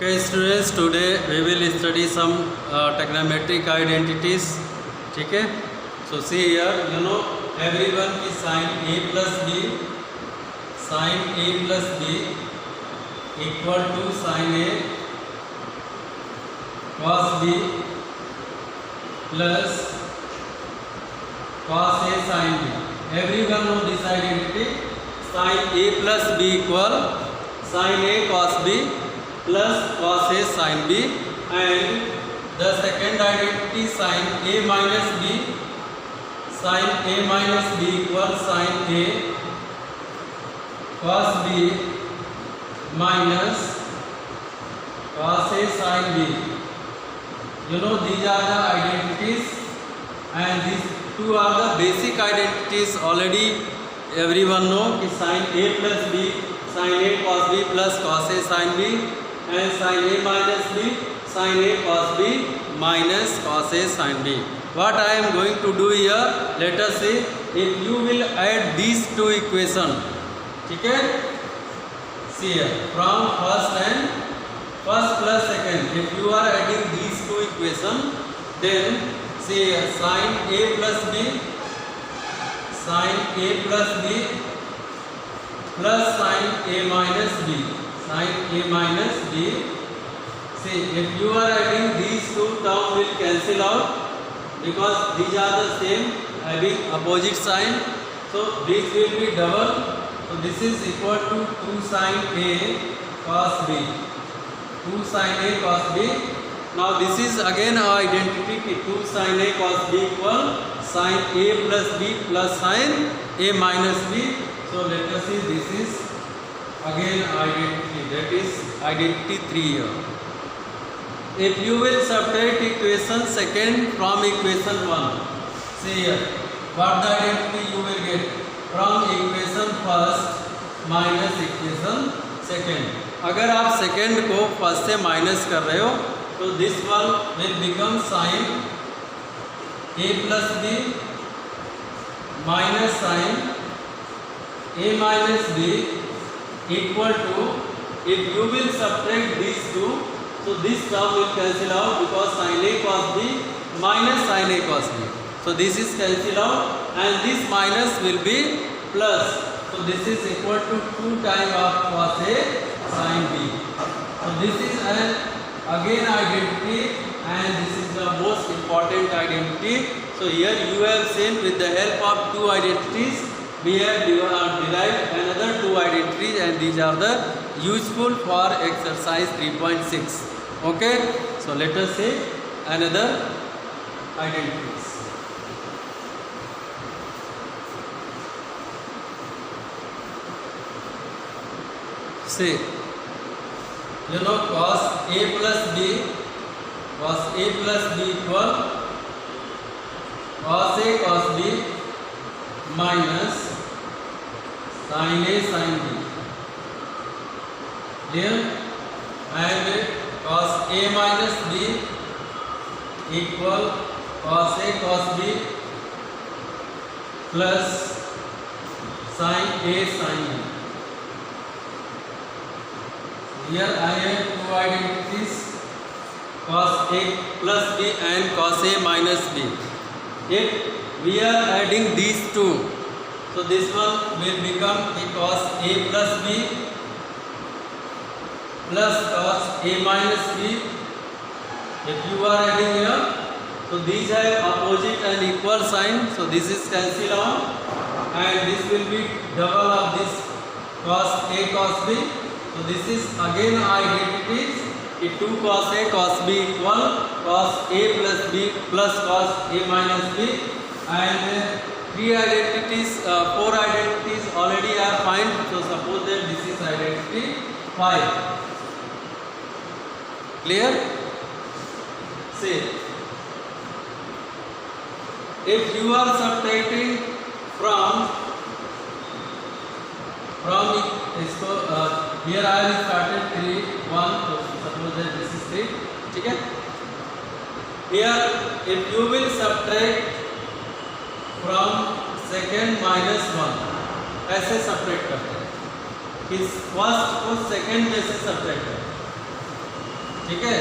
Okay, students, today we will study some trigonometric identities. ठीक है? So see here, everyone is sin a plus b equal to sin a cos b plus cos a sin b. Everyone know this identity. Sin a plus b equal sin a cos b plus cos a sin b, and the second identity sin a minus b equals sin a cos b minus cos a sin b. These are the identities, and these two are the basic identities. Already everyone know कि sin a plus b sin a cos b plus cos a sin b, and sin a minus b sin a cos b minus cos a sin b. What I am going to do here, let us see if you will add these two equations. ठीक है? See here, from first plus second, if you are adding these two equations, then see here, sin a plus b plus sin a minus b. See, if you are adding these two terms will cancel out because these are the same having opposite sign. So this will be double. So this is equal to 2 sin a cos b. 2 sin a cos b. Now this is again our identity कि 2 sin a cos b equal sin a plus b plus sin a minus b. So let us see, this is again identity, that is identity 3 here. If you will subtract equation second from equation 1, see here, what the identity you will get from equation first minus equation second. अगर आप second को first से minus कर रहे हो तो this one will become sin a plus b minus sin a minus b equal to, if you will subtract these two, so this term will cancel out because sin a cos b minus sin a cos b. So this is cancel out and this minus will be plus. So this is equal to 2 times of cos a sin b. So this is again identity, and this is the most important identity. So here you have seen with the help of two identities we have derived another two identities, and these are the useful for exercise 3.6. Okay, so let us see another identities. See, cos a plus b equal cos a cos b minus sin a sin b. Clear? And cos a minus b equal cos a cos b plus sin a sin b. Here I have two identities, cos a plus b and cos a minus b. If we are adding these two, so this one will become cos a plus b plus cos a minus b. If you are adding here, so these have opposite and equal sign, so this is cancel out, and this will be double of this cos a cos b. So this is again identities, 2 cos a cos b equal cos a plus b plus cos a minus b, and 4 identities already are found. So suppose that this is identity 5. Clear? See, if you are subtracting from इसको here I have started 3 1, so suppose that this is 3. ठीक है? Here if you will subtract from second minus 1, ऐसे subtract करते हैं, इस first को second में से सब्ट्रैक्ट करते हैं. ठीक है,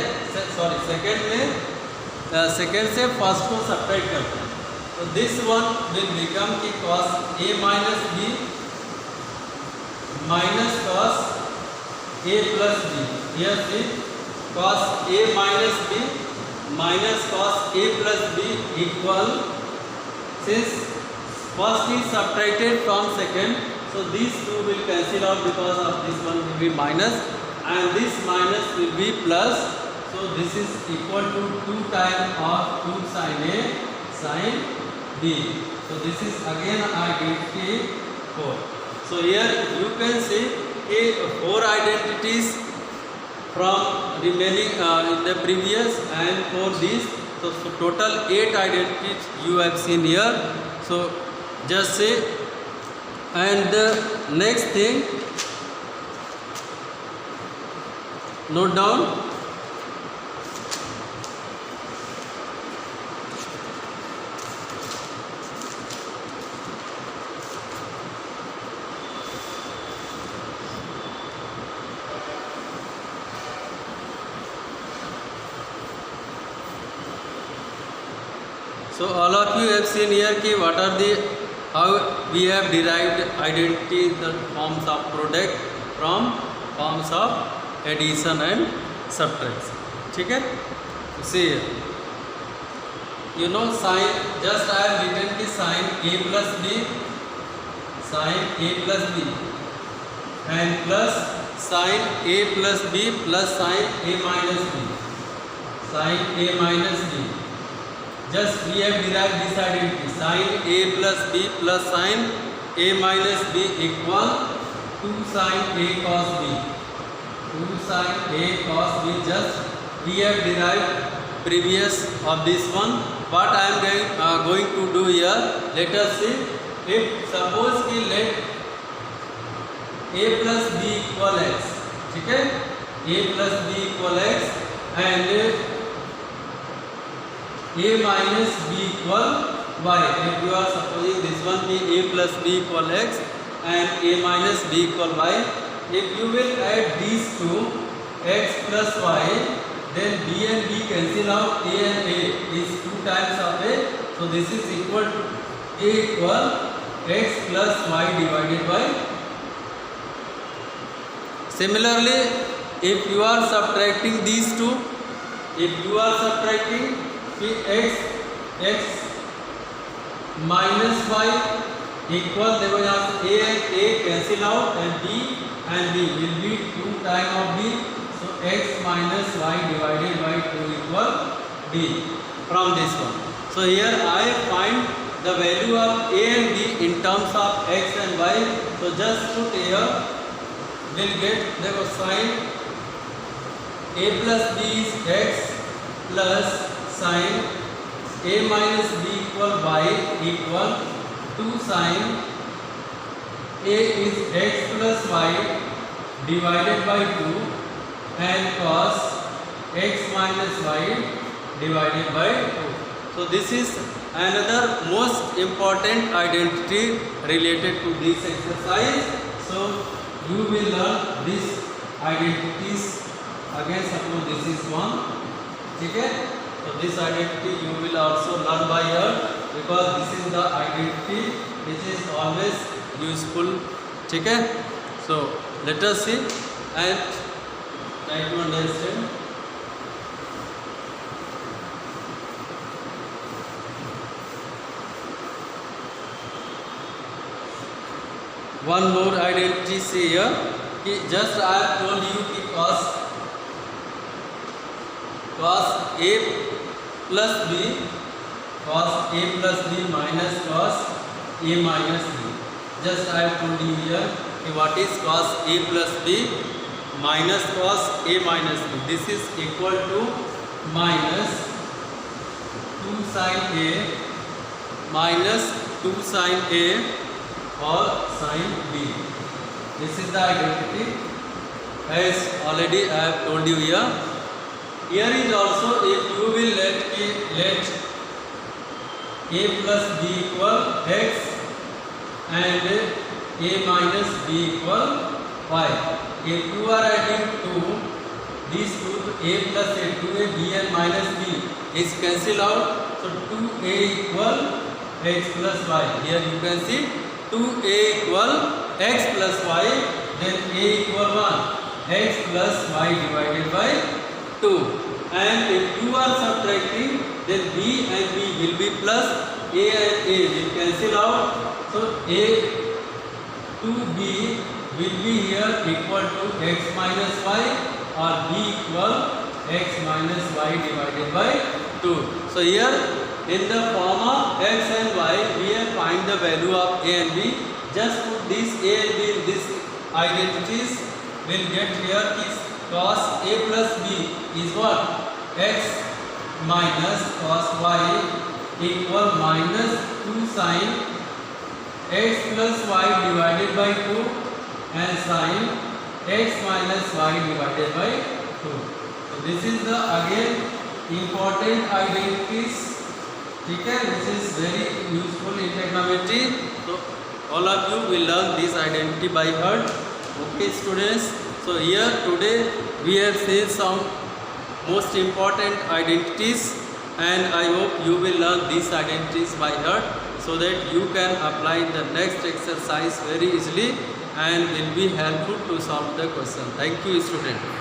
सॉरी सेकेंड में सेकेंड से फर्स्ट को सब्ट्रैक्ट करते हैं, तो दिस वन विल बिकम की cos A minus B minus cos A plus B, here C cos A minus B minus cos a plus b equal, since first is subtracted from second, so these two will cancel out because of this one will be minus and this minus will be plus, so this is equal to 2 times of 2 sin a sin b, so this is again identity 4. So here you can see a 4 identities from remaining in the previous and for this, so total 8 identities you have seen here. So just say, and the next thing, note down, so all of you have seen here ki what are the, how we have derived identity in the forms of product from forms of addition and subtraction. ठीक है, see here, you know sin, just I have written ki sin a plus b, sin a plus b and plus sin a plus b plus sin a minus b, sin a minus b. Just we have derived this identity, sin a plus b plus sin a minus b equal 2 sin a cos b, 2 sin a cos b. Just we have derived previous of this one. What I am going to do here, let us see, if suppose कि let a plus b equal x, ठीक है, a plus b equal x and a minus b equal y, if you are supposing this one be a plus b equal x and a minus b equal y, if you will add these two x plus y, then b and b cancel out, a and a is 2 times of a, so this is equal to a equal x plus y divided by. Similarly, if you are subtracting these two, if you are subtracting x minus y equal, देखो यहाँ से a cancel out and b will be 2 times of b, so x minus y divided by 2 equal b from this one. So here I find the value of a and b in terms of x and y, so just put here, will get, देखो sin a plus b is x plus sin a minus b equal y equal 2 sin a is x plus y divided by 2 and cos x minus y divided by 2. So this is another most important identity related to this exercise. So you will learn these identities again. Suppose this is one, ठीक है, so this identity you will also learn by heart because this is the identity which is always useful, ठीक है. So let us see and try to understand. One more identity see here कि just I have told you कि cos a plus b, cos a plus b minus cos a minus b. Just I have told you here कि what is cos a plus b minus cos a minus b. This is equal to minus 2 sin a minus 2 sin a or sin b. This is the identity as already I have told you here. Here is also if you will let a plus b equal x and a minus b equal y. If you are adding 2, these two, so a plus a, 2a, b and minus b is cancel out. So 2a equal x plus y. Here you can see 2a equal x plus y, then a equal 1, x plus y divided by 2. And if you are subtracting, then b and b will be plus, a and a will cancel out. So a to b will be here equal to x minus y, or b equal x minus y divided by 2. So here in the form of x and y, we have find the value of a and b. Just put this a and b in this identities, will get here is cos a plus b is what? X minus cos y equal minus 2 sin x plus y divided by 2 and sin x minus y divided by 2. So this is the again important identities. Okay, this is very useful in trigonometry. So all of you will learn this identity by heart. Okay students, so here today we have seen some most important identities, and I hope you will learn these identities by heart, so that you can apply in the next exercise very easily and will be helpful to solve the question. Thank you student.